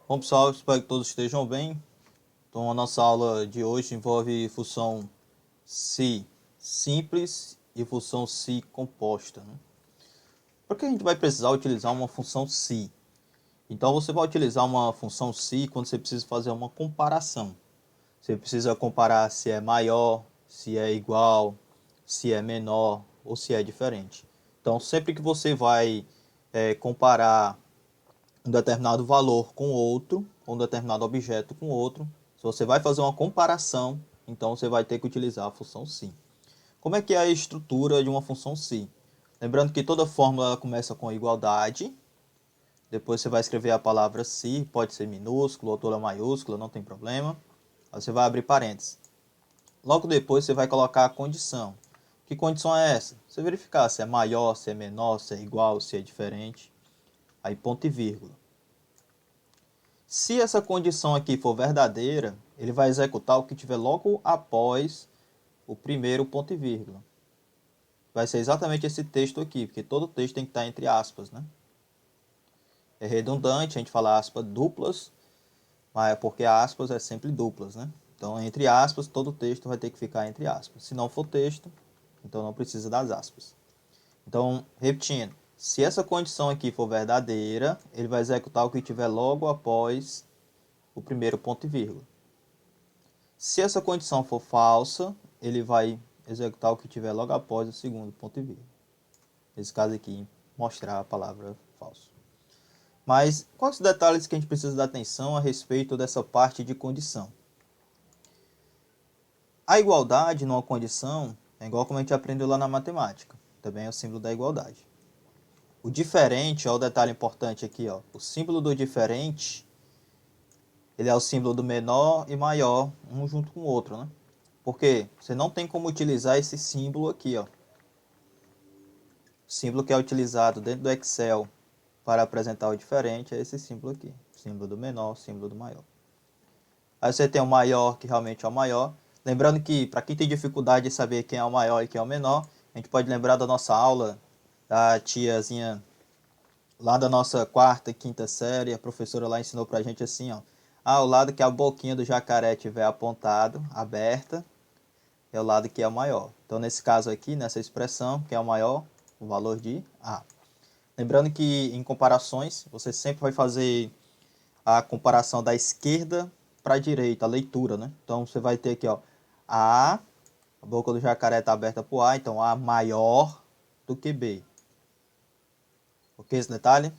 Bom pessoal, espero que todos estejam bem. Então a nossa aula de hoje envolve função se simples e função se composta, né? Por que a gente vai precisar utilizar uma função se? Então você vai utilizar uma função se quando você precisa fazer uma comparação. Você precisa comparar se é maior, se é igual, se é menor ou se é diferente. Então sempre que você vai comparar um determinado valor com outro, um determinado objeto com outro, se você vai fazer uma comparação, então você vai ter que utilizar a função se. Como é que é a estrutura de uma função se? Lembrando que toda fórmula começa com igualdade, depois você vai escrever a palavra se, pode ser minúsculo ou toda maiúscula, não tem problema. Aí você vai abrir parênteses. Logo depois você vai colocar a condição. Que condição é essa? Você verificar se é maior, se é menor, se é igual, se é diferente. Aí ponto e vírgula. Se essa condição aqui for verdadeira, ele vai executar o que tiver logo após o primeiro ponto e vírgula. Vai ser exatamente esse texto aqui, porque todo texto tem que estar entre aspas, né? É redundante a gente falar aspas duplas, mas é porque aspas é sempre duplas, né? Então, entre aspas, todo texto vai ter que ficar entre aspas. Se não for texto, então não precisa das aspas. Então, repetindo, se essa condição aqui for verdadeira, ele vai executar o que tiver logo após o primeiro ponto e vírgula. Se essa condição for falsa, ele vai executar o que tiver logo após o segundo ponto e vírgula. Nesse caso aqui, mostrar a palavra falso. Mas quais os detalhes que a gente precisa dar atenção a respeito dessa parte de condição? A igualdade numa condição é igual como a gente aprendeu lá na matemática. Também é o símbolo da igualdade. O diferente, ó, o detalhe importante aqui, ó. O símbolo do diferente, ele é o símbolo do menor e maior, um junto com o outro, né? Porque você não tem como utilizar esse símbolo aqui, ó. O símbolo que é utilizado dentro do Excel para apresentar o diferente é esse símbolo aqui. Símbolo do menor, símbolo do maior. Aí você tem o maior, que realmente é o maior. Lembrando que, para quem tem dificuldade de saber quem é o maior e quem é o menor, a gente pode lembrar da nossa aula da tiazinha lá da nossa quarta e quinta série. A professora lá ensinou pra gente assim, ó. O lado que a boquinha do jacaré tiver apontado, aberta, é o lado que é o maior. Então, nesse caso aqui, nessa expressão, que é o maior, o valor de A. Lembrando que em comparações, você sempre vai fazer a comparação da esquerda para a direita, a leitura, né? Então, você vai ter aqui, ó, A boca do jacaré está aberta para o A, então A maior do que B. Ok esse detalhe?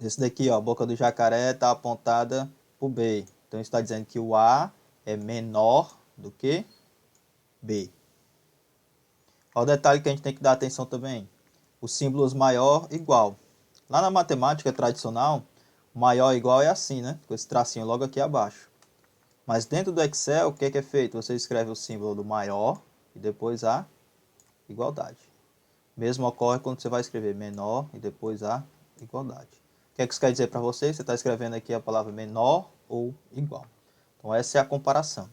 Esse daqui, ó, a boca do jacaré está apontada para o B. Então, isso está dizendo que o A é menor do que B. Olha o detalhe que a gente tem que dar atenção também. Os símbolos maior igual. Lá na matemática tradicional, maior igual é assim, né? Com esse tracinho logo aqui abaixo. Mas dentro do Excel, o que é feito? Você escreve o símbolo do maior e depois a igualdade. Mesmo ocorre quando você vai escrever menor e depois a igualdade. O que é que isso quer dizer para você? Você está escrevendo aqui a palavra menor ou igual. Então essa é a comparação.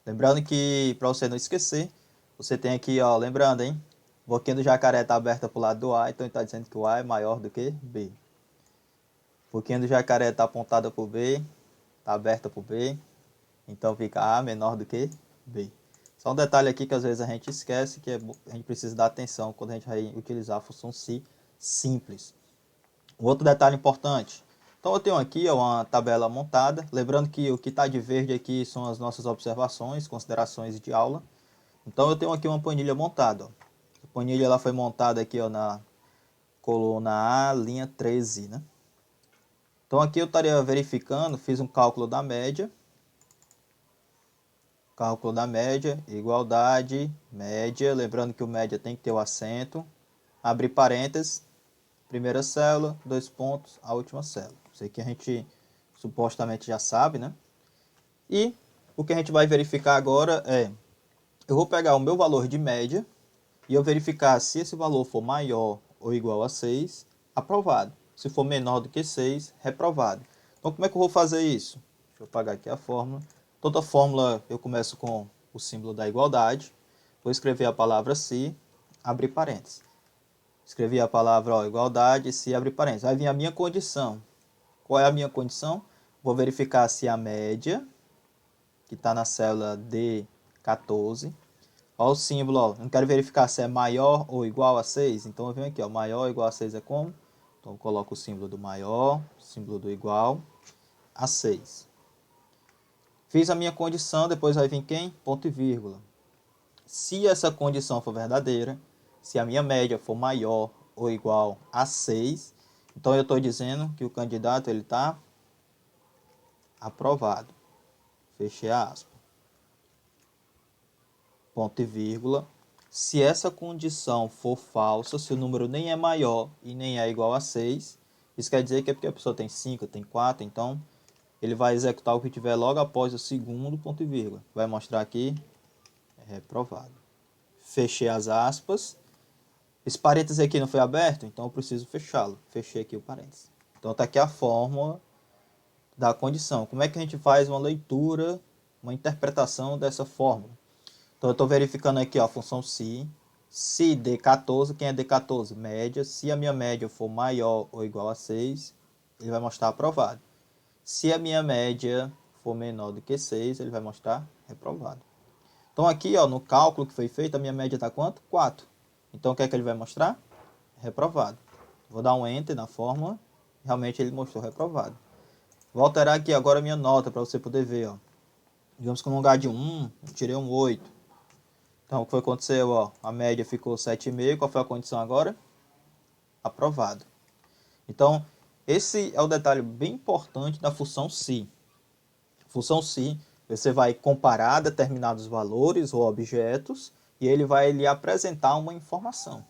Lembrando que, para você não esquecer, você tem aqui, ó, lembrando, hein? A boquinha do jacaré está aberta para o lado do A, então ele está dizendo que o A é maior do que B. A boquinha do jacaré está apontada para o B, está aberta para o B, então fica A menor do que B. Só um detalhe aqui que às vezes a gente esquece, que a gente precisa dar atenção quando a gente vai utilizar a função se simples. Um outro detalhe importante. Então eu tenho aqui uma tabela montada, lembrando que o que está de verde aqui são as nossas observações, considerações de aula. Então eu tenho aqui uma planilha montada. A planilha ela foi montada aqui ó, na coluna A, linha 13, né? Então aqui eu estaria verificando, fiz um cálculo da média. Cálculo da média, igualdade, média. Lembrando que o média tem que ter o acento. Abre parênteses, primeira célula, 2 pontos, a última célula. Isso aqui a gente supostamente já sabe, né? E o que a gente vai verificar agora é, eu vou pegar o meu valor de média e eu verificar se esse valor for maior ou igual a 6, aprovado. Se for menor do que 6, reprovado. Então como é que eu vou fazer isso? Deixa eu apagar aqui a fórmula. Toda fórmula eu começo com o símbolo da igualdade. Vou escrever a palavra se, abrir parênteses. Escrevi a palavra ó, igualdade, se abre parênteses. Vai vir a minha condição. Qual é a minha condição? Vou verificar se a média, que está na célula D14, ó o símbolo, ó, não quero verificar se é maior ou igual a 6, então eu venho aqui, ó, maior ou igual a 6 é como? Então eu coloco o símbolo do maior, símbolo do igual a 6. Fiz a minha condição, depois vai vir quem? Ponto e vírgula. Se essa condição for verdadeira, se a minha média for maior ou igual a 6, então eu estou dizendo que o candidato está aprovado. Fechei a aspa. Ponto e vírgula. Se essa condição for falsa, se o número nem é maior e nem é igual a 6, isso quer dizer que é porque a pessoa tem 5, tem 4, então ele vai executar o que tiver logo após o segundo ponto e vírgula. Vai mostrar aqui, reprovado. Fechei as aspas. Esse parênteses aqui não foi aberto, então eu preciso fechá-lo. Fechei aqui o parênteses. Então está aqui a fórmula da condição. Como é que a gente faz uma leitura, uma interpretação dessa fórmula? Então eu estou verificando aqui, ó, a função se. Se D14, quem é D14? Média. Se a minha média for maior ou igual a 6, ele vai mostrar aprovado. Se a minha média for menor do que 6, ele vai mostrar reprovado. Então aqui, ó, no cálculo que foi feito, a minha média está quanto? 4. Então o que é que ele vai mostrar? Reprovado. Vou dar um Enter na fórmula. Realmente ele mostrou reprovado. Vou alterar aqui agora a minha nota para você poder ver, ó. Digamos que no lugar de 1, eu tirei um 8. Então, o que foi que aconteceu? Ó, a média ficou 7,5. Qual foi a condição agora? Aprovado. Então, esse é o detalhe bem importante da função se. Função se, você vai comparar determinados valores ou objetos e ele vai lhe apresentar uma informação.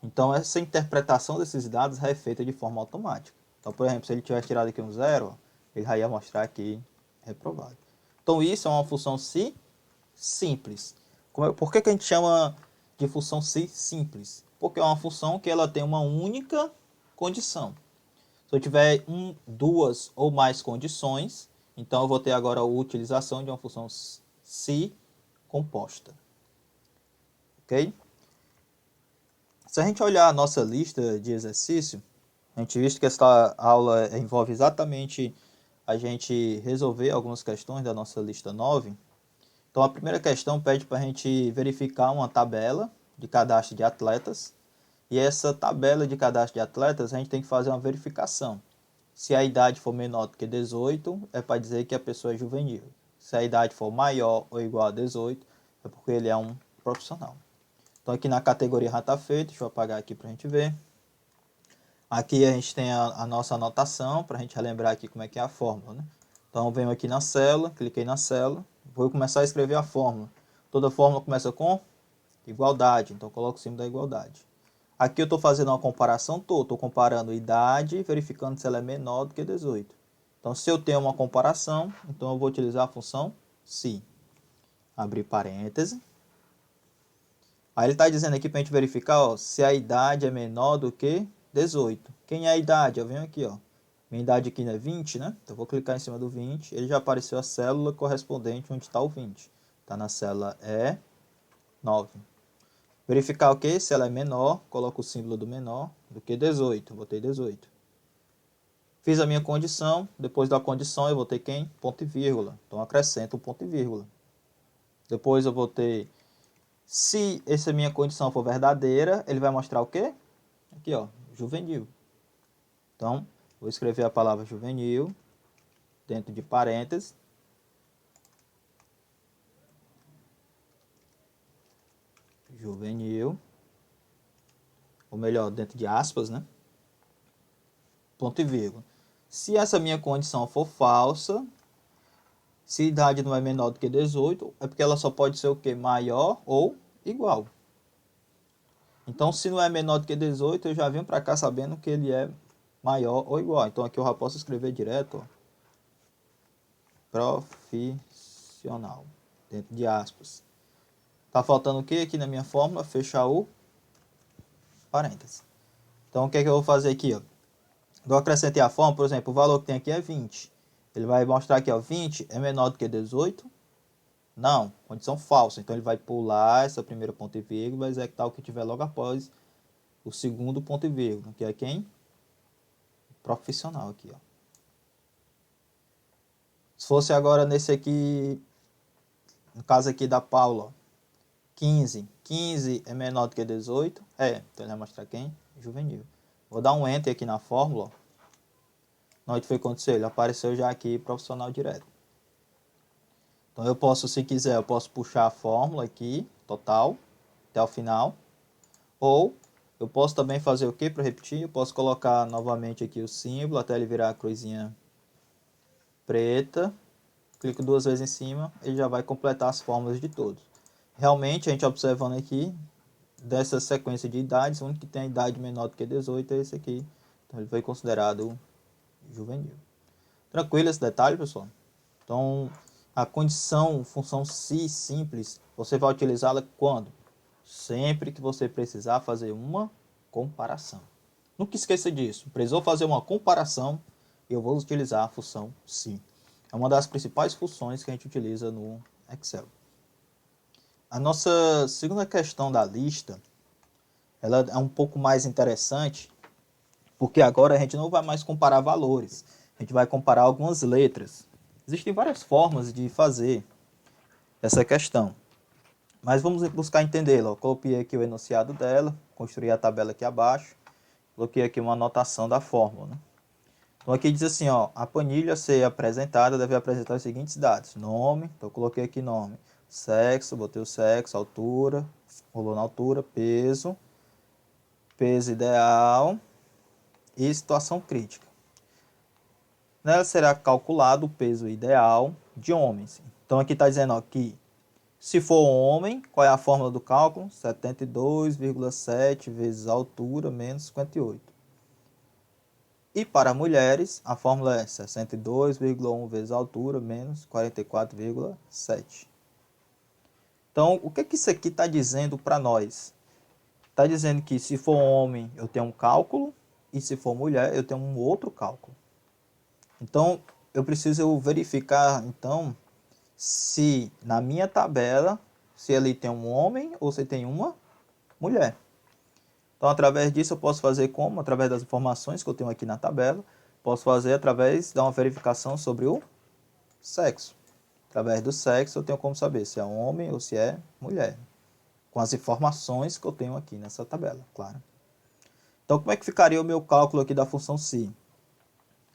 Então, essa interpretação desses dados é feita de forma automática. Então, por exemplo, se ele tivesse tirado aqui um 0, ele já ia mostrar aqui reprovado. Então, isso é uma função se simples. Por que a gente chama de função se simples? Porque é uma função que ela tem uma única condição. Se eu tiver duas ou mais condições, então eu vou ter agora a utilização de uma função se composta. Ok? Se a gente olhar a nossa lista de exercício, a gente visto que esta aula envolve exatamente a gente resolver algumas questões da nossa lista 9. Então, a primeira questão pede para a gente verificar uma tabela de cadastro de atletas. E essa tabela de cadastro de atletas, a gente tem que fazer uma verificação. Se a idade for menor do que 18, é para dizer que a pessoa é juvenil. Se a idade for maior ou igual a 18, é porque ele é um profissional. Então, aqui na categoria já está feito. Deixa eu apagar aqui para a gente ver. Aqui a gente tem a nossa anotação, para a gente relembrar aqui como é que é a fórmula, né? Então, venho aqui na célula, cliquei na célula, vou começar a escrever a fórmula. Toda fórmula começa com igualdade, então coloco o símbolo da igualdade. Aqui eu estou fazendo uma comparação, estou comparando idade, verificando se ela é menor do que 18. Então, se eu tenho uma comparação, então eu vou utilizar a função se. Abrir parêntese. Aí ele está dizendo aqui para a gente verificar, ó, se a idade é menor do que 18. Quem é a idade? Eu venho aqui, ó. Minha idade aqui é 20, né? Então eu vou clicar em cima do 20. Ele já apareceu a célula correspondente onde está o 20. Está na célula E9. Verificar o que? Se ela é menor, coloco o símbolo do menor do que 18. Botei 18. Fiz a minha condição. Depois da condição eu vou ter quem? Ponto e vírgula. Então acrescento um ponto e vírgula. Depois eu vou ter... Se essa minha condição for verdadeira, ele vai mostrar o quê? Aqui, ó, juvenil. Então, vou escrever a palavra juvenil dentro de parênteses. Juvenil. Ou melhor, dentro de aspas, né? Ponto e vírgula. Se essa minha condição for falsa, se a idade não é menor do que 18, é porque ela só pode ser o quê? Maior ou igual. Então, se não é menor do que 18, eu já venho para cá sabendo que ele é maior ou igual. Então, aqui eu já posso escrever direto, ó, profissional, dentro de aspas. Tá faltando o que aqui na minha fórmula? Fechar o parênteses. Então, o que é que eu vou fazer aqui? Ó? Eu acrescentei a fórmula, por exemplo, o valor que tem aqui é 20. Ele vai mostrar aqui, ó, 20 é menor do que 18? Não, condição falsa. Então, ele vai pular essa primeira ponto e vírgula e vai executar o que tiver logo após o segundo ponto e vírgula, que é quem? Profissional aqui, ó. Se fosse agora nesse aqui, no caso aqui da Paula, ó, 15. 15 é menor do que 18. Então ele vai mostrar quem? Juvenil. Vou dar um Enter aqui na fórmula. Olha o que foi que aconteceu. Ele apareceu já aqui profissional direto. Então eu posso, se quiser, eu posso puxar a fórmula aqui, total, até o final. Ou eu posso também fazer o que para repetir? Eu posso colocar novamente aqui o símbolo até ele virar a cruzinha preta. Clico duas vezes em cima, ele já vai completar as fórmulas de todos. Realmente, a gente observando aqui, dessa sequência de idades, o único que tem a idade menor do que 18 é esse aqui. Então ele foi considerado juvenil. Tranquilo esse detalhe, pessoal? Então, a condição, função se simples, você vai utilizá-la quando? Sempre que você precisar fazer uma comparação. Nunca esqueça disso. Precisou fazer uma comparação, eu vou utilizar a função se. É uma das principais funções que a gente utiliza no Excel. A nossa segunda questão da lista, ela é um pouco mais interessante, porque agora a gente não vai mais comparar valores, a gente vai comparar algumas letras. Existem várias formas de fazer essa questão, mas vamos buscar entendê-la. Eu coloquei aqui o enunciado dela, construí a tabela aqui abaixo, coloquei aqui uma anotação da fórmula, né? Então aqui diz assim, ó, a planilha a ser apresentada deve apresentar os seguintes dados. Nome, então eu coloquei aqui nome. Sexo, botei o sexo, altura, rolou na altura, peso ideal e situação crítica. Nela será calculado o peso ideal de homens. Então aqui está dizendo ó, que se for homem, qual é a fórmula do cálculo? 72,7 vezes a altura menos 58. E para mulheres, a fórmula é 62,1 vezes a altura menos 44,7. Então, o que isso aqui está dizendo para nós? Está dizendo que se for homem, eu tenho um cálculo, e se for mulher, eu tenho um outro cálculo. Então, eu preciso verificar, então, se na minha tabela, se ele tem um homem ou se tem uma mulher. Então, através disso, eu posso fazer como? Através das informações que eu tenho aqui na tabela, posso fazer através de uma verificação sobre o sexo. Através do sexo, eu tenho como saber se é homem ou se é mulher. Com as informações que eu tenho aqui nessa tabela, claro. Então, como é que ficaria o meu cálculo aqui da função se?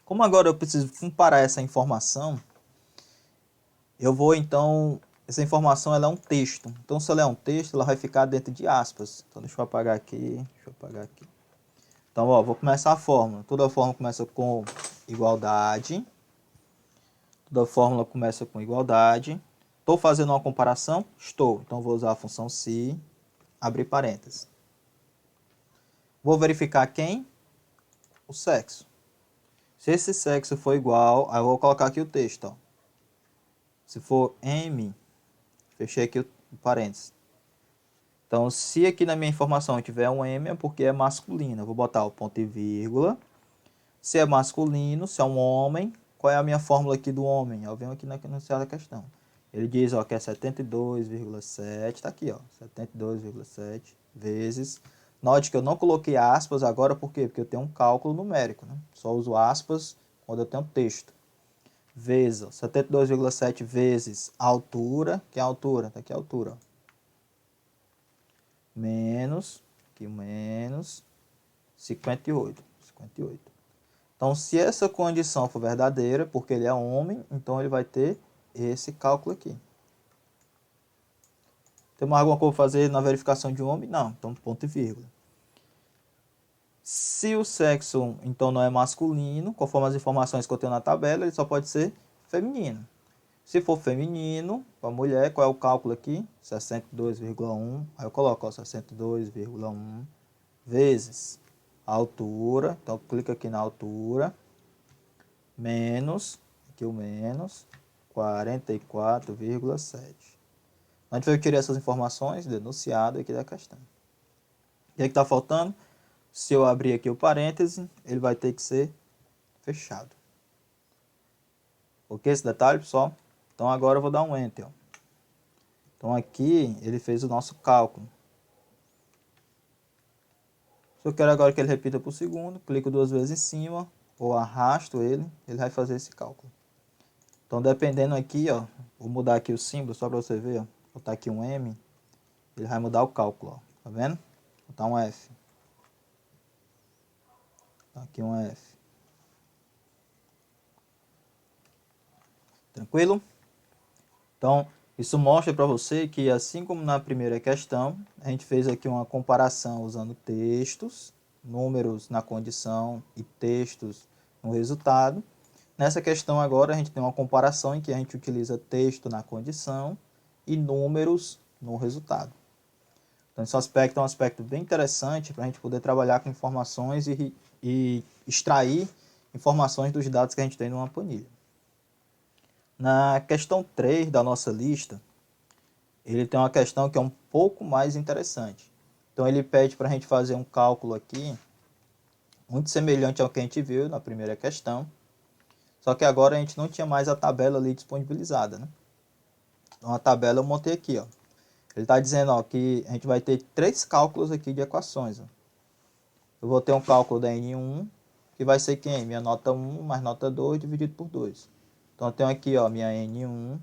Como agora eu preciso comparar essa informação, eu vou então... Essa informação ela é um texto. Então, se ela é um texto, ela vai ficar dentro de aspas. Então, deixa eu apagar aqui. Então, ó, vou começar a fórmula. Toda fórmula começa com igualdade. Toda fórmula começa com igualdade. Estou fazendo uma comparação? Estou. Então, vou usar a função se, abrir parênteses. Vou verificar quem? O sexo. Se esse sexo for igual, aí eu vou colocar aqui o texto. Ó. Se for M, fechei aqui o parênteses. Então, se aqui na minha informação tiver um M, é porque é masculino. Eu vou botar o ponto e vírgula. Se é masculino, se é um homem, qual é a minha fórmula aqui do homem? Eu venho aqui na enunciado da questão. Ele diz ó, que é 72,7, está aqui, ó, 72,7 vezes. Note que eu não coloquei aspas agora, por quê? Porque eu tenho um cálculo numérico, né? Só uso aspas quando eu tenho texto. Vezes, 72,7 vezes a altura, que é a altura, está aqui a altura, ó. Menos, aqui menos 58. Então, se essa condição for verdadeira, porque ele é homem, então ele vai ter esse cálculo aqui. Tem mais alguma coisa para fazer na verificação de um homem? Não, então ponto e vírgula. Se o sexo, então, não é masculino, conforme as informações que eu tenho na tabela, ele só pode ser feminino. Se for feminino, para mulher, qual é o cálculo aqui? 62,1. Aí eu coloco 62,1 vezes a altura. Então, clica aqui na altura. Menos, aqui o menos, 44,7. A gente vai querer essas informações denunciadas aqui da questão. O que é que está faltando? Se eu abrir aqui o parêntese, ele vai ter que ser fechado. Ok esse detalhe, pessoal? Então agora eu vou dar um Enter. Então aqui ele fez o nosso cálculo. Se eu quero agora que ele repita por segundo, clico duas vezes em cima, ou arrasto ele vai fazer esse cálculo. Então, dependendo aqui, ó, vou mudar aqui o símbolo só para você ver, ó. Vou botar aqui um M, ele vai mudar o cálculo, ó. Tá vendo? Vou botar um F. Aqui um F. Tranquilo? Então, isso mostra para você que, assim como na primeira questão, a gente fez aqui uma comparação usando textos, números na condição e textos no resultado. Nessa questão agora, a gente tem uma comparação em que a gente utiliza texto na condição e números no resultado. Então, esse aspecto é um aspecto bem interessante para a gente poder trabalhar com informações e extrair informações dos dados que a gente tem numa planilha. Na questão 3 da nossa lista, ele tem uma questão que é um pouco mais interessante. Então, ele pede para a gente fazer um cálculo aqui, muito semelhante ao que a gente viu na primeira questão, só que agora a gente não tinha mais a tabela ali disponibilizada, né? Então, a tabela eu montei aqui, ó. Ele está dizendo, ó, que a gente vai ter 3 cálculos aqui de equações, ó. Eu vou ter um cálculo da N1, que vai ser quem? Minha nota 1 mais nota 2 dividido por 2. Então, eu tenho aqui, ó, minha N1,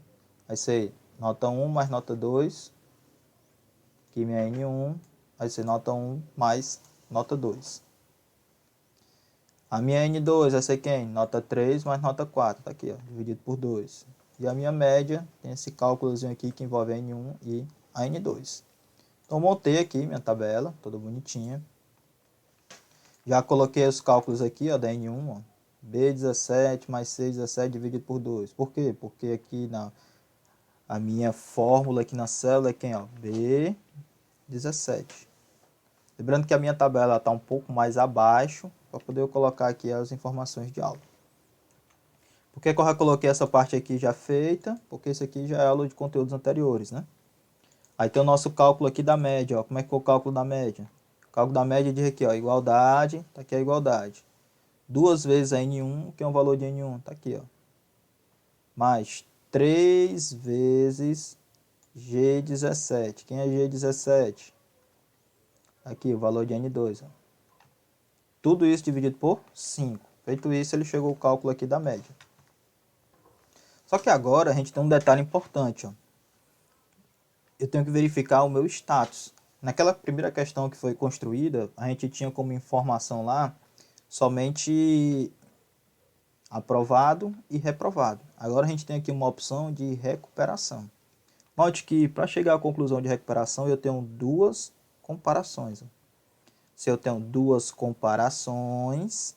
vai ser nota 1 mais nota 2. Aqui minha N1 vai ser nota 1 mais nota 2. A minha N2 vai ser quem? Nota 3 mais nota 4. Tá aqui, ó, dividido por 2. E a minha média tem esse cálculozinho aqui que envolve a N1 e a N2. Então, montei aqui minha tabela, toda bonitinha. Já coloquei os cálculos aqui, ó, da N1, ó. B17 mais C17 dividido por 2. Por quê? Porque aqui a minha fórmula aqui na célula é quem? Ó, B17. Lembrando que a minha tabela está um pouco mais abaixo, para poder eu colocar aqui as informações de aula. Por que eu já coloquei essa parte aqui já feita? Porque isso aqui já é aula de conteúdos anteriores, né? Aí tem o nosso cálculo aqui da média, ó. Como é que é o cálculo da média? O cálculo da média diz aqui, ó, igualdade, tá aqui a igualdade. 2 vezes a N1, que é o valor de N1, tá aqui, ó. Mais 3 vezes G17. Quem é G17? Aqui, o valor de N2, ó. Tudo isso dividido por 5. Feito isso, ele chegou ao cálculo aqui da média. Só que agora a gente tem um detalhe importante, ó. Eu tenho que verificar o meu status. Naquela primeira questão que foi construída, a gente tinha como informação lá somente aprovado e reprovado. Agora a gente tem aqui uma opção de recuperação. Note que para chegar à conclusão de recuperação eu tenho duas comparações. Se eu tenho duas comparações,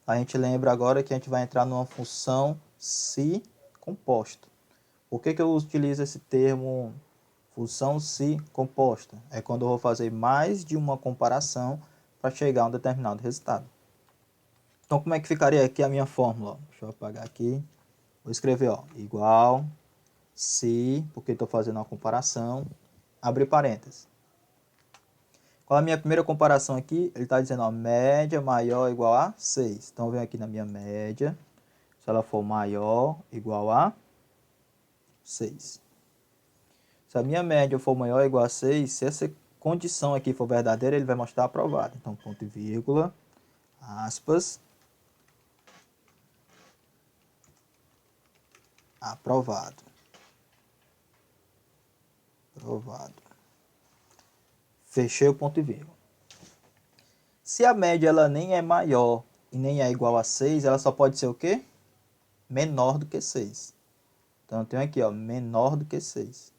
a gente lembra agora que a gente vai entrar numa função se composta. Por que eu utilizo esse termo função se composta? É quando eu vou fazer mais de uma comparação para chegar a um determinado resultado. Então, como é que ficaria aqui a minha fórmula? Deixa eu apagar aqui. Vou escrever, ó, igual se, porque estou fazendo uma comparação, abre parênteses. Qual é a minha primeira comparação aqui? Ele está dizendo, ó, média maior ou igual a 6. Então, eu venho aqui na minha média. Se ela for maior ou igual a 6. Se a minha média for maior ou igual a 6, se essa condição aqui for verdadeira, ele vai mostrar aprovado. Então, ponto e vírgula, aspas, aprovado. Aprovado. Fechei o ponto e vírgula. Se a média ela nem é maior e nem é igual a 6, ela só pode ser o quê? Menor do que 6. Então, eu tenho aqui, ó, menor do que 6.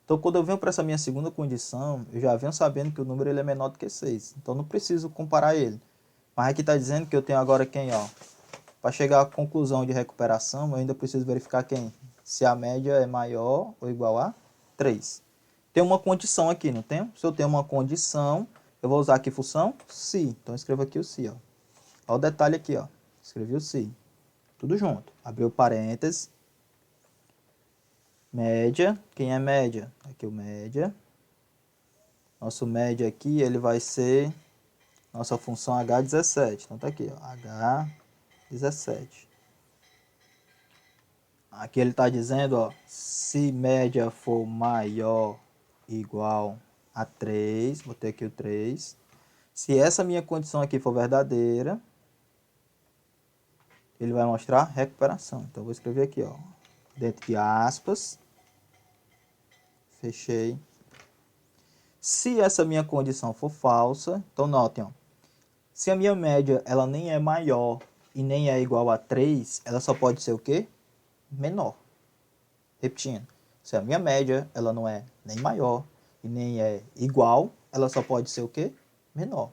Então, quando eu venho para essa minha segunda condição, eu já venho sabendo que o número ele é menor do que 6. Então, não preciso comparar ele. Mas aqui está dizendo que eu tenho agora quem, ó. Para chegar à conclusão de recuperação, eu ainda preciso verificar quem? Se a média é maior ou igual a 3. Tem uma condição aqui, não tem? Se eu tenho uma condição, eu vou usar aqui função se. Então, eu escrevo aqui o se, ó. Olha o detalhe aqui, ó. Escrevi o se. Tudo junto. Abriu parênteses. Média. Quem é média? Aqui o média. Nosso média aqui, ele vai ser nossa função H17. Então, tá aqui, ó. H17. Aqui ele está dizendo, ó, se média for maior igual a 3, vou ter aqui o 3. Se essa minha condição aqui for verdadeira, ele vai mostrar recuperação. Então, eu vou escrever aqui, ó, dentro de aspas, fechei. Se essa minha condição for falsa, então notem, ó, se a minha média ela nem é maior e nem é igual a 3, ela só pode ser o quê? Menor. Repetindo, se a minha média ela não é nem maior e nem é igual, ela só pode ser o quê? Menor.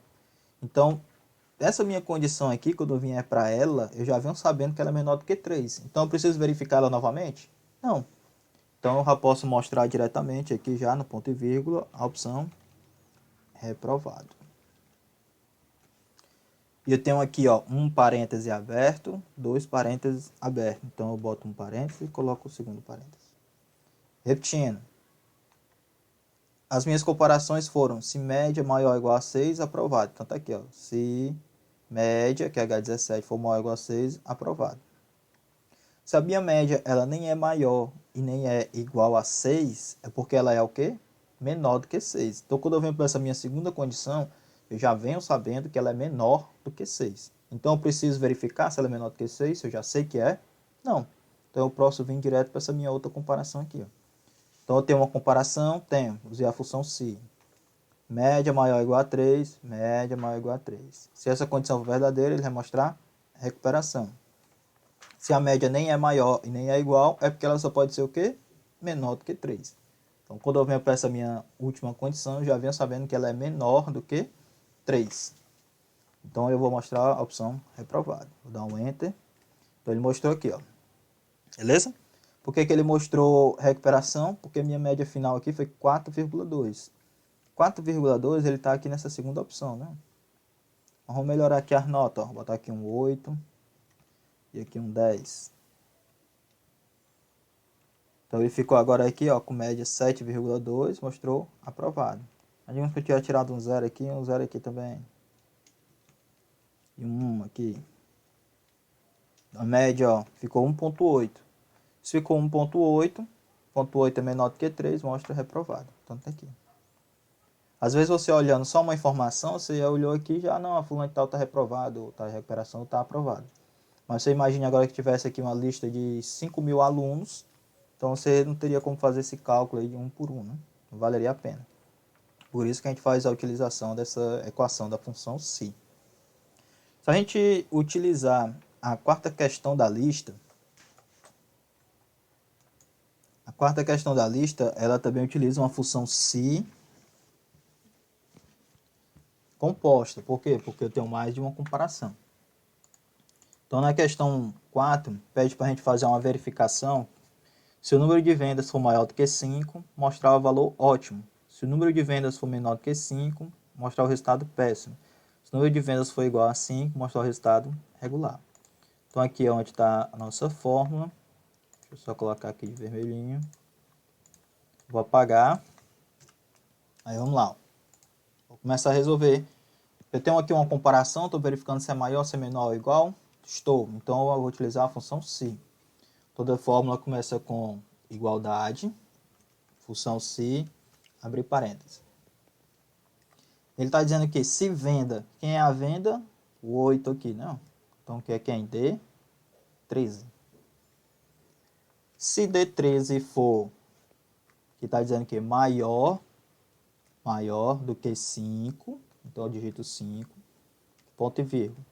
Então, essa minha condição aqui, quando eu vier para ela, eu já venho sabendo que ela é menor do que 3. Então, eu preciso verificar ela novamente? Não. Então, eu já posso mostrar diretamente aqui já no ponto e vírgula a opção reprovado. E eu tenho aqui, ó, um parêntese aberto, dois parênteses abertos. Então, eu boto um parêntese e coloco o segundo parêntese. Repetindo. As minhas comparações foram se média maior ou igual a 6, aprovado. Então, tá aqui, ó. Se média, que é H17, for maior ou igual a 6, aprovado. Se a minha média ela nem é maior e nem é igual a 6, é porque ela é o quê? Menor do que 6. Então, quando eu venho para essa minha segunda condição, eu já venho sabendo que ela é menor do que 6. Então, eu preciso verificar se ela é menor do que 6, se eu já sei que é. Não. Então, eu posso vir direto para essa minha outra comparação aqui, ó. Então, eu tenho uma comparação, usei a função se. Média maior ou igual a 3, média maior ou igual a 3. Se essa condição for verdadeira, ele vai mostrar recuperação. Se a média nem é maior e nem é igual, é porque ela só pode ser o quê? Menor do que 3. Então, quando eu venho para essa minha última condição, eu já venho sabendo que ela é menor do que 3. Então, eu vou mostrar a opção reprovado. Vou dar um Enter. Então, ele mostrou aqui, ó. Beleza? Por que ele mostrou recuperação? Porque minha média final aqui foi 4,2. 4,2 ele está aqui nessa segunda opção, né? Vamos melhorar aqui as notas, ó. Vou botar aqui um 8 e aqui um 10. Então ele ficou agora aqui, ó, com média 7,2, mostrou aprovado. Digamos que eu tinha tirado um 0 aqui e um 0 aqui também. E um 1 aqui. A média, ó, ficou 1,8. Se ficou 1,8, 1,8 é menor do que 3, mostra reprovado. Então tá aqui. Às vezes você olhando só uma informação, você já olhou aqui e já, não, a fulano de tal está reprovado, tá recuperação, está aprovado. Mas você imagine agora que tivesse aqui uma lista de 5.000 alunos, então você não teria como fazer esse cálculo aí de um por um, né? Não valeria a pena. Por isso que a gente faz a utilização dessa equação da função se. Se a gente utilizar a quarta questão da lista, ela também utiliza uma função se composta. Por quê? Porque eu tenho mais de uma comparação. Então, na questão 4, pede para a gente fazer uma verificação. Se o número de vendas for maior do que 5, mostrar o valor ótimo. Se o número de vendas for menor do que 5, mostrar o resultado péssimo. Se o número de vendas for igual a 5, mostrar o resultado regular. Então, aqui é onde está a nossa fórmula. Deixa eu só colocar aqui de vermelhinho. Vou apagar. Aí, vamos lá. Vou começar a resolver. Eu tenho aqui uma comparação, estou verificando se é maior, se é menor ou igual. Estou. Então, eu vou utilizar a função se. Toda fórmula começa com igualdade, função se, abrir parênteses. Ele está dizendo que se venda, quem é a venda? O 8 aqui, não. Então, que é quem? D13. Se D13 for, que está dizendo que maior do que 5, então eu digito 5, ponto e vírgula.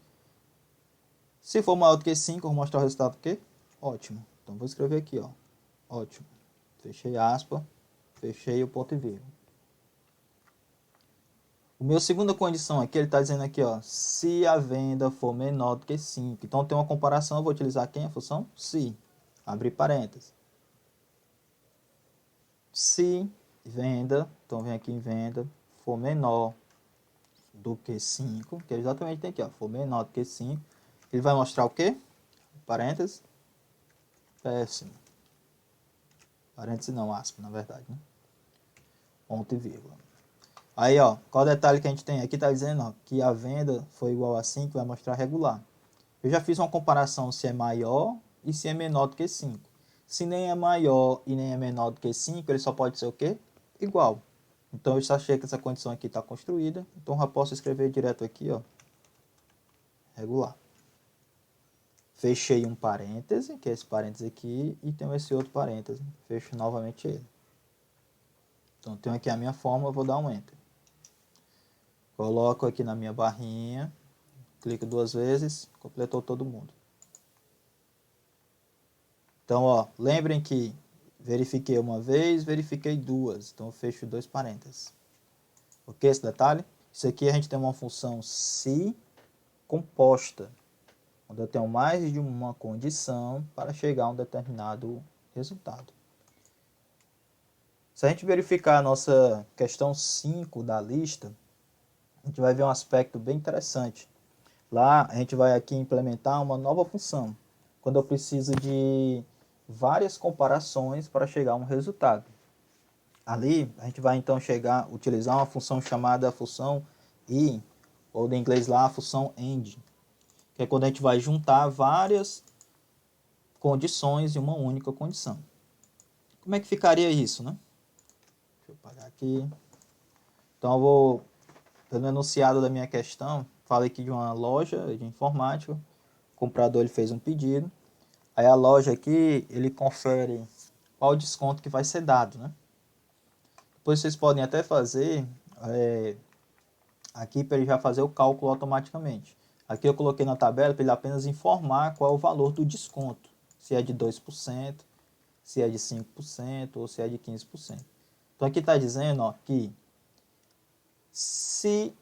Se for maior do que 5, eu vou mostrar o resultado do quê? Ótimo. Então, vou escrever aqui, ó. Ótimo. Fechei aspa, fechei o ponto e vírgula. O meu segunda condição aqui, ele está dizendo aqui, ó, se a venda for menor do que 5. Então, tem uma comparação, eu vou utilizar quem? A função se. Abrir parênteses. Se venda, então vem aqui em venda, for menor do que 5, que é exatamente tem aqui, ó, for menor do que 5, ele vai mostrar o quê? Parênteses. Péssimo. Parênteses não, aspa, na verdade, né? Ponto e vírgula. Aí, ó, qual o detalhe que a gente tem? Aqui está dizendo, ó, que a venda foi igual a 5, vai mostrar regular. Eu já fiz uma comparação se é maior e se é menor do que 5. Se nem é maior e nem é menor do que 5, ele só pode ser o quê? Igual. Então, eu já achei que essa condição aqui está construída. Então, já posso escrever direto aqui, ó, regular. fechei um parêntese, que é esse parêntese aqui, e tenho esse outro parêntese, fecho novamente ele. Então, tenho aqui a minha fórmula, vou dar um Enter. Coloco aqui na minha barrinha, clico 2 vezes, completou todo mundo. Então, ó, lembrem que verifiquei uma vez, verifiquei duas, então eu fecho 2 parênteses. Ok, esse detalhe? Isso aqui a gente tem uma função se composta, onde eu tenho mais de uma condição para chegar a um determinado resultado. Se a gente verificar a nossa questão 5 da lista, a gente vai ver um aspecto bem interessante. Lá a gente vai aqui implementar uma nova função, quando eu preciso de várias comparações para chegar a um resultado. Ali a gente vai então utilizar uma função chamada função i, ou em inglês lá a função AND, que é quando a gente vai juntar várias condições em uma única condição. Como é que ficaria isso, né? Deixa eu apagar aqui. Então eu vou, pelo enunciado da minha questão, falei aqui de uma loja de informática, o comprador ele fez um pedido, aí a loja aqui, ele confere qual o desconto que vai ser dado, né? Depois vocês podem até fazer aqui para ele já fazer o cálculo automaticamente. Aqui eu coloquei na tabela para ele apenas informar qual é o valor do desconto, se é de 2%, se é de 5% ou se é de 15%. Então aqui está dizendo ó, que se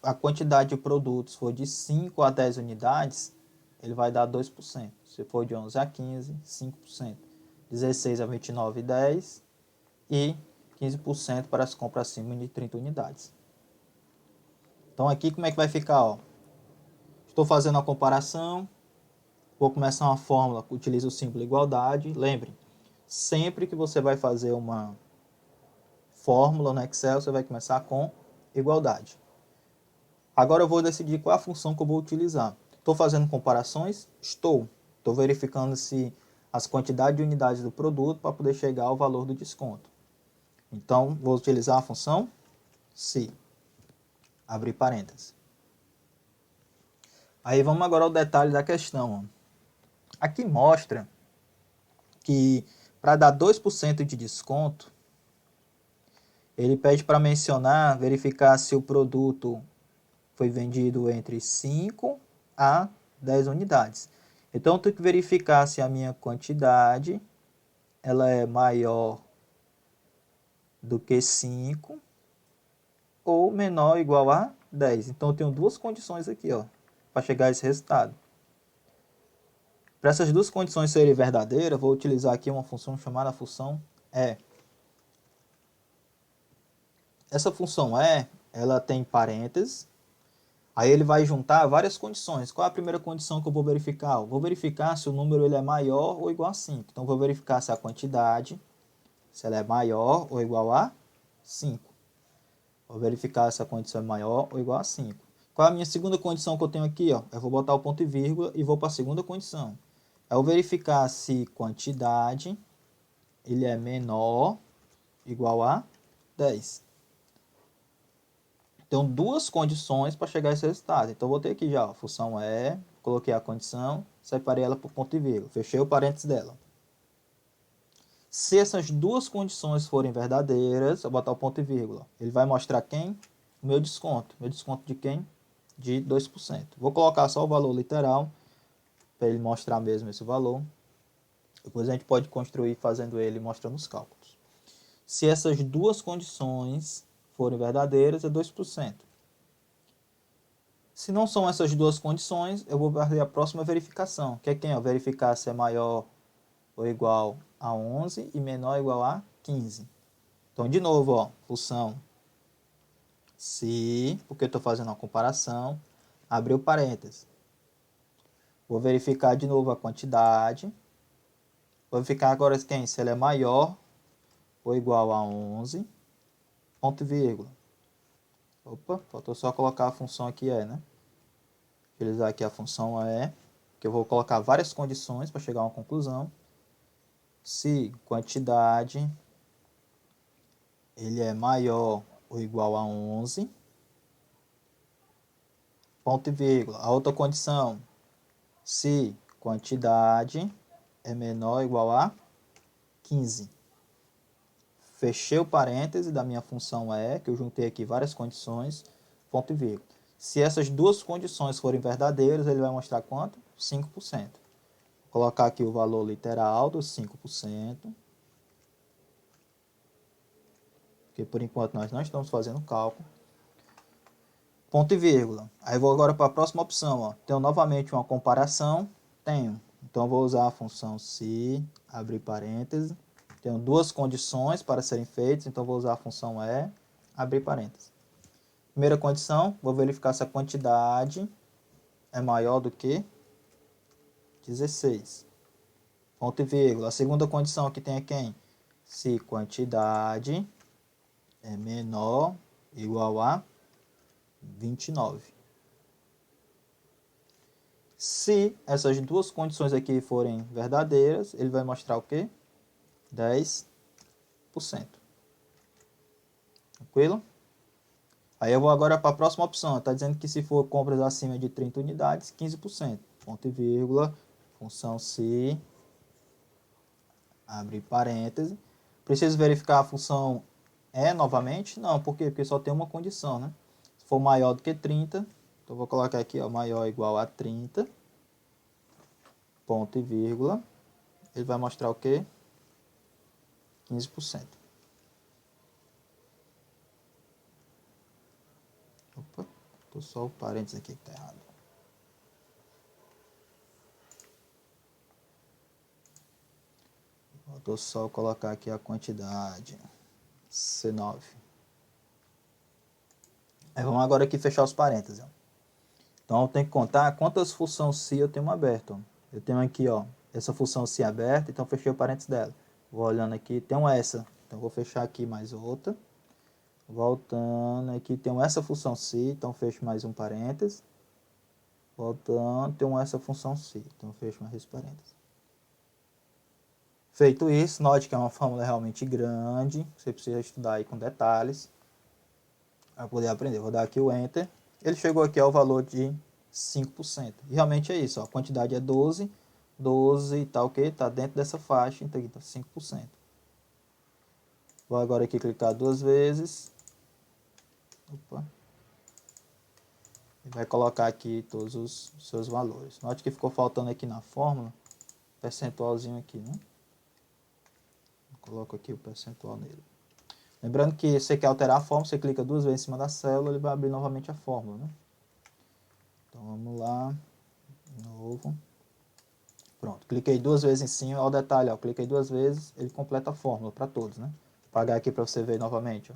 a quantidade de produtos for de 5 a 10 unidades, ele vai dar 2%. Se for de 11 a 15, 5%. 16 a 29, 10 e 15% para as compras acima de 30 unidades. Então aqui como é que vai ficar? Ó? Estou fazendo a comparação, vou começar uma fórmula que utiliza o símbolo igualdade. Lembre, sempre que você vai fazer uma fórmula no Excel, você vai começar com igualdade. Agora eu vou decidir qual é a função que eu vou utilizar. Estou fazendo comparações? Estou. Estou verificando se as quantidades de unidades do produto para poder chegar ao valor do desconto. Então, vou utilizar a função se. Abrir parênteses. Aí vamos agora ao detalhe da questão. Aqui mostra que para dar 2% de desconto, ele pede para mencionar, verificar se o produto foi vendido entre 5 a 10 unidades. Então, eu tenho que verificar se a minha quantidade ela é maior do que 5 ou menor ou igual a 10. Então, eu tenho duas condições aqui para chegar a esse resultado. Para essas duas condições serem verdadeiras, vou utilizar aqui uma função chamada função E. Essa função E, ela tem parênteses. Aí ele vai juntar várias condições. Qual é a primeira condição que eu vou verificar? Eu vou verificar se o número ele é maior ou igual a 5. Então, eu vou verificar se a quantidade se ela é maior ou igual a 5. Vou verificar se a condição é maior ou igual a 5. Qual é a minha segunda condição que eu tenho aqui? Eu vou botar o ponto e vírgula e vou para a segunda condição. Eu vou verificar se quantidade ele é menor ou igual a 10. Então, duas condições para chegar a esse resultado. Então, eu vou ter aqui já a função E, coloquei a condição, separei ela por ponto e vírgula, fechei o parênteses dela. Se essas duas condições forem verdadeiras, eu vou botar o ponto e vírgula. Ele vai mostrar quem? O meu desconto. Meu desconto de quem? De 2%. Vou colocar só o valor literal, para ele mostrar mesmo esse valor. Depois a gente pode construir fazendo ele mostrando os cálculos. Se essas duas condições forem verdadeiras, é 2%. Se não são essas duas condições, eu vou fazer a próxima verificação, que é quem? Verificar se é maior ou igual a 11 e menor ou igual a 15. Então, de novo, função se, porque eu estou fazendo uma comparação, abriu parênteses. Vou verificar de novo a quantidade. Vou verificar agora quem? Se ela é maior ou igual a 11, ponto e vírgula. Opa, faltou só colocar a função aqui né? Utilizar aqui a função que eu vou colocar várias condições para chegar a uma conclusão. Se quantidade ele é maior ou igual a 11, ponto e vírgula. A outra condição, se quantidade é menor ou igual a 15. Fechei o parêntese da minha função E, que eu juntei aqui várias condições, ponto e vírgula. Se essas duas condições forem verdadeiras, ele vai mostrar quanto? 5%. Vou colocar aqui o valor literal dos 5%. Porque por enquanto nós não estamos fazendo cálculo. Ponto e vírgula. Aí vou agora para a próxima opção. Ó. Tenho novamente uma comparação. Tenho. Então eu vou usar a função se, abrir parênteses. Tenho duas condições para serem feitas, então vou usar a função E, abrir parênteses. Primeira condição, vou verificar se a quantidade é maior do que 16. Ponto e vírgula. A segunda condição que tem é quem? Se quantidade é menor ou igual a 29. Se essas duas condições aqui forem verdadeiras, ele vai mostrar o quê? 10%. Tranquilo? Aí eu vou agora para a próxima opção. Está dizendo que se for compras acima de 30 unidades, 15%. Ponto e vírgula, função se, abre parêntese. Preciso verificar a função E novamente? Não, por quê? Porque só tem uma condição, né? Se for maior do que 30, então eu vou colocar aqui, ó, maior ou igual a 30, ponto e vírgula. Ele vai mostrar o quê? 15%. Opa, tô só o parênteses aqui que está errado. Vou só colocar aqui a quantidade, C9. Aí vamos agora aqui fechar os parênteses. Ó. Então eu tenho que contar quantas funções se eu tenho aberto. Eu tenho aqui, ó, essa função se aberta, então fechei o parênteses dela. Vou olhando aqui, tenho essa. Então vou fechar aqui mais outra. Voltando aqui, tenho essa função se, então fecho mais um parênteses. Voltando, tenho essa função se, então fecho mais esse parênteses. Feito isso, note que é uma fórmula realmente grande, você precisa estudar aí com detalhes para poder aprender. Vou dar aqui o Enter. Ele chegou aqui ao valor de 5%. E realmente é isso, ó, a quantidade é 12, 12 tá ok? Está dentro dessa faixa, então aqui está 5%. Vou agora aqui clicar duas vezes. Opa. E vai colocar aqui todos os seus valores. Note que ficou faltando aqui na fórmula, percentualzinho aqui, né? Coloco aqui o percentual nele. Lembrando que você quer alterar a fórmula, você clica duas vezes em cima da célula, ele vai abrir novamente a fórmula, né? Então vamos lá, de novo. Pronto, cliquei duas vezes em cima, olha o detalhe, ó, cliquei duas vezes, ele completa a fórmula para todos, né? Vou apagar aqui para você ver novamente, ó.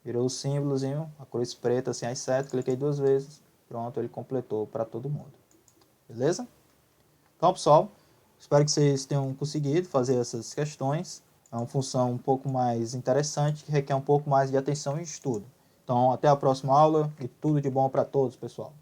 Virou o símbolozinho, a cruz preta, assim, as setas, cliquei duas vezes, pronto, ele completou para todo mundo. Beleza? Então, pessoal, espero que vocês tenham conseguido fazer essas questões. É uma função um pouco mais interessante, que requer um pouco mais de atenção e estudo. Então, até a próxima aula e tudo de bom para todos, pessoal.